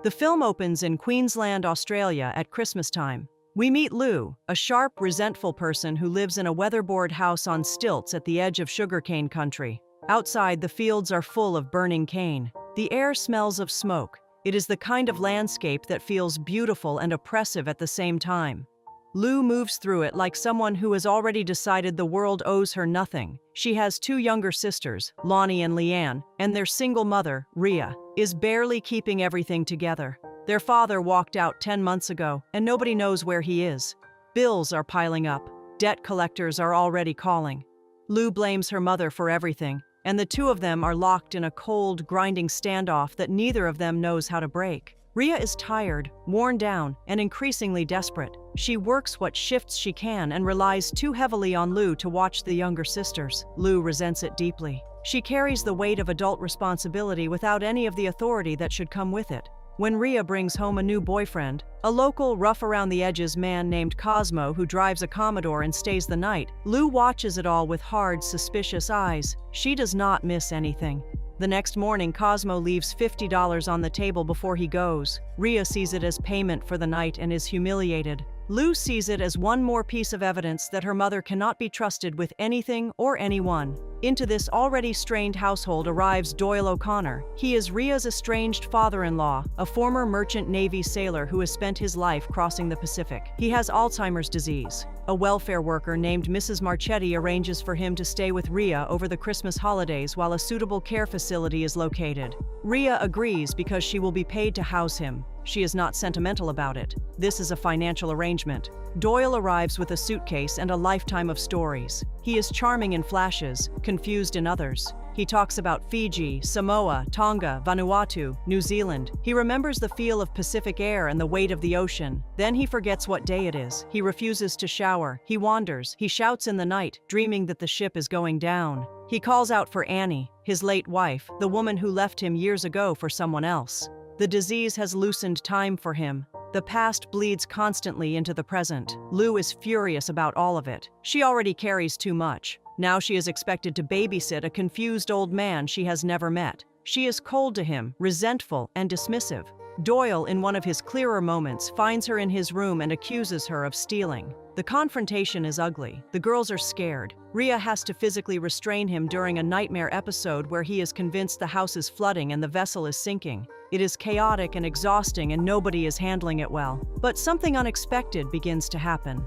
The film opens in Queensland, Australia at Christmas time. We meet Lou, a sharp, resentful person who lives in a weatherboard house on stilts at the edge of sugarcane country. Outside, the fields are full of burning cane. The air smells of smoke. It is the kind of landscape that feels beautiful and oppressive at the same time. Lou moves through it like someone who has already decided the world owes her nothing. She has two younger sisters, Lonnie and Leanne, and their single mother, Rhea, is barely keeping everything together. Their father walked out 10 months ago, and nobody knows where he is. Bills are piling up. Debt collectors are already calling. Lou blames her mother for everything, and the two of them are locked in a cold, grinding standoff that neither of them knows how to break. Rhea is tired, worn down, and increasingly desperate. She works what shifts she can and relies too heavily on Lou to watch the younger sisters. Lou resents it deeply. She carries the weight of adult responsibility without any of the authority that should come with it. When Rhea brings home a new boyfriend, a local, rough-around-the-edges man named Cosmo who drives a Commodore and stays the night, Lou watches it all with hard, suspicious eyes. She does not miss anything. The next morning, Cosmo leaves $50 on the table before he goes. Rhea sees it as payment for the night and is humiliated. Lou sees it as one more piece of evidence that her mother cannot be trusted with anything or anyone. Into this already strained household arrives Doyle O'Connor. He is Rhea's estranged father-in-law, a former merchant Navy sailor who has spent his life crossing the Pacific. He has Alzheimer's disease. A welfare worker named Mrs. Marchetti arranges for him to stay with Rhea over the Christmas holidays while a suitable care facility is located. Rhea agrees because she will be paid to house him. She is not sentimental about it. This is a financial arrangement. Doyle arrives with a suitcase and a lifetime of stories. He is charming in flashes, confused in others. He talks about Fiji, Samoa, Tonga, Vanuatu, New Zealand. He remembers the feel of Pacific air and the weight of the ocean. Then he forgets what day it is. He refuses to shower. He wanders. He shouts in the night, dreaming that the ship is going down. He calls out for Annie, his late wife, the woman who left him years ago for someone else. The disease has loosened time for him. The past bleeds constantly into the present. Lou is furious about all of it. She already carries too much. Now she is expected to babysit a confused old man she has never met. She is cold to him, resentful, and dismissive. Doyle, in one of his clearer moments, finds her in his room and accuses her of stealing. The confrontation is ugly. The girls are scared. Rhea has to physically restrain him during a nightmare episode where he is convinced the house is flooding and the vessel is sinking. It is chaotic and exhausting and nobody is handling it well. But something unexpected begins to happen.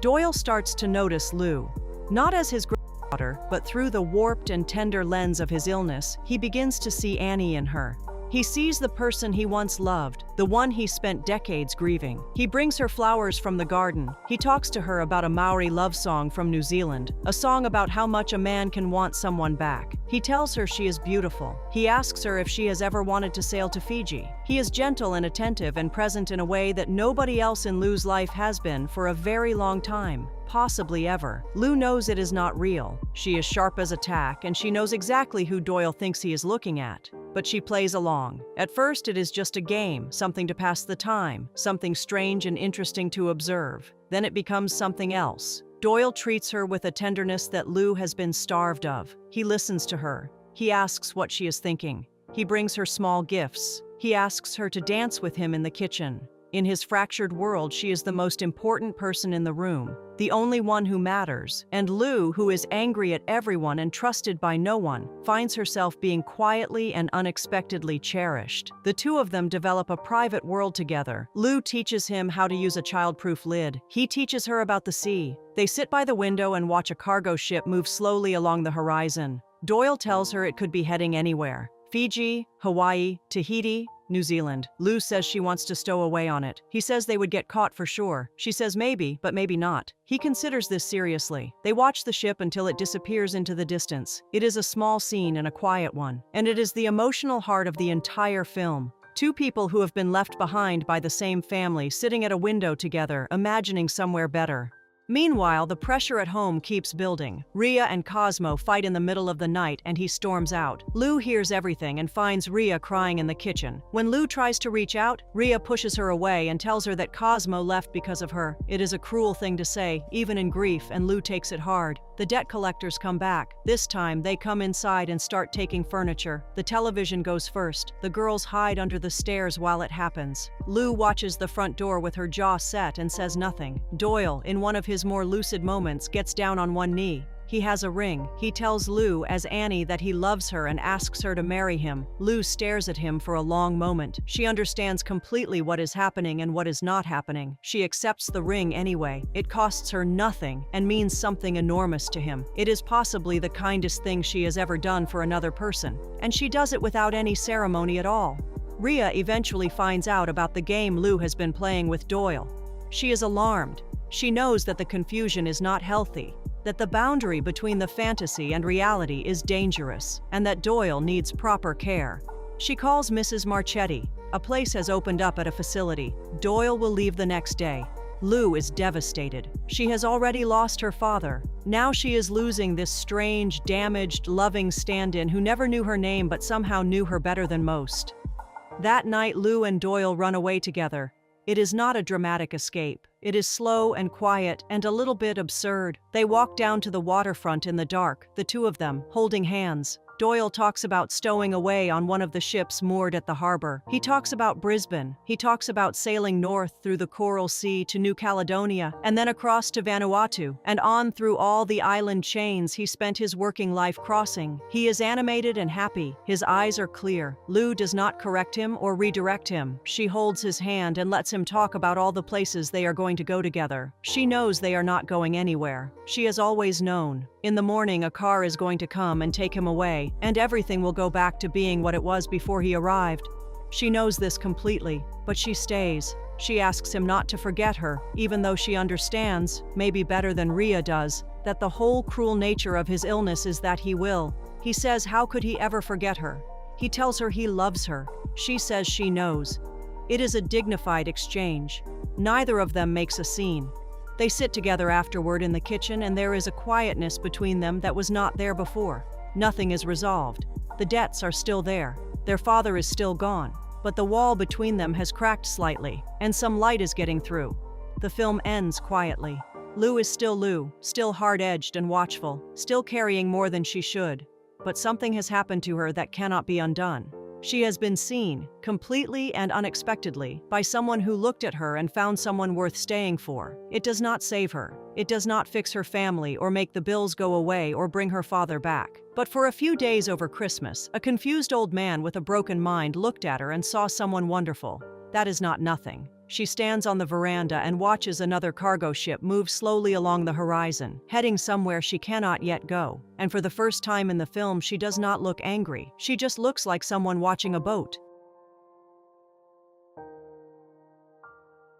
Doyle starts to notice Lou. Not as his granddaughter, but through the warped and tender lens of his illness, he begins to see Annie in her. He sees the person he once loved, the one he spent decades grieving. He brings her flowers from the garden. He talks to her about a Maori love song from New Zealand, a song about how much a man can want someone back. He tells her she is beautiful. He asks her if she has ever wanted to sail to Fiji. He is gentle and attentive and present in a way that nobody else in Lou's life has been for a very long time. Possibly ever. Lou knows it is not real. She is sharp as a tack, and she knows exactly who Doyle thinks he is looking at. But she plays along. At first, it is just a game, something to pass the time, something strange and interesting to observe. Then it becomes something else. Doyle treats her with a tenderness that Lou has been starved of. He listens to her. He asks what she is thinking. He brings her small gifts. He asks her to dance with him in the kitchen. In his fractured world, she is the most important person in the room, the only one who matters. And Lou, who is angry at everyone and trusted by no one, finds herself being quietly and unexpectedly cherished. The two of them develop a private world together. Lou teaches him how to use a child-proof lid. He teaches her about the sea. They sit by the window and watch a cargo ship move slowly along the horizon. Doyle tells her it could be heading anywhere. Fiji, Hawaii, Tahiti, New Zealand. Lou says she wants to stow away on it. He says they would get caught for sure. She says maybe, but maybe not. He considers this seriously. They watch the ship until it disappears into the distance. It is a small scene and a quiet one. And it is the emotional heart of the entire film. Two people who have been left behind by the same family sitting at a window together, imagining somewhere better. Meanwhile, the pressure at home keeps building. Rhea and Cosmo fight in the middle of the night and he storms out. Lou hears everything and finds Rhea crying in the kitchen. When Lou tries to reach out, Rhea pushes her away and tells her that Cosmo left because of her. It is a cruel thing to say, even in grief, and Lou takes it hard. The debt collectors come back. This time, they come inside and start taking furniture. The television goes first. The girls hide under the stairs while it happens. Lou watches the front door with her jaw set and says nothing. Doyle, in one of his more lucid moments, gets down on one knee. He has a ring. He tells Lou as Annie that he loves her and asks her to marry him. Lou stares at him for a long moment. She understands completely what is happening and what is not happening. She accepts the ring anyway. It costs her nothing and means something enormous to him. It is possibly the kindest thing she has ever done for another person, and she does it without any ceremony at all. Rhea eventually finds out about the game Lou has been playing with Doyle. She is alarmed. She knows that the confusion is not healthy, that the boundary between the fantasy and reality is dangerous, and that Doyle needs proper care. She calls Mrs. Marchetti. A place has opened up at a facility. Doyle will leave the next day. Lou is devastated. She has already lost her father. Now she is losing this strange, damaged, loving stand-in who never knew her name but somehow knew her better than most. That night, Lou and Doyle run away together. It is not a dramatic escape. It is slow and quiet and a little bit absurd. They walk down to the waterfront in the dark, the two of them, holding hands. Doyle talks about stowing away on one of the ships moored at the harbor. He talks about Brisbane. He talks about sailing north through the Coral Sea to New Caledonia, and then across to Vanuatu, and on through all the island chains he spent his working life crossing. He is animated and happy. His eyes are clear. Lou does not correct him or redirect him. She holds his hand and lets him talk about all the places they are going to go together. She knows they are not going anywhere. She has always known. In the morning, a car is going to come and take him away, and everything will go back to being what it was before he arrived. She knows this completely, but she stays. She asks him not to forget her, even though she understands, maybe better than Rhea does, that the whole cruel nature of his illness is that he will. He says how could he ever forget her? He tells her he loves her. She says she knows. It is a dignified exchange. Neither of them makes a scene. They sit together afterward in the kitchen, and there is a quietness between them that was not there before. Nothing is resolved. The debts are still there. Their father is still gone, but the wall between them has cracked slightly, and some light is getting through. The film ends quietly. Lou is still Lou, still hard-edged and watchful, still carrying more than she should. But something has happened to her that cannot be undone. She has been seen, completely and unexpectedly, by someone who looked at her and found someone worth staying for. It does not save her. It does not fix her family or make the bills go away or bring her father back. But for a few days over Christmas, a confused old man with a broken mind looked at her and saw someone wonderful. That is not nothing. She stands on the veranda and watches another cargo ship move slowly along the horizon, heading somewhere she cannot yet go. And for the first time in the film, she does not look angry. She just looks like someone watching a boat.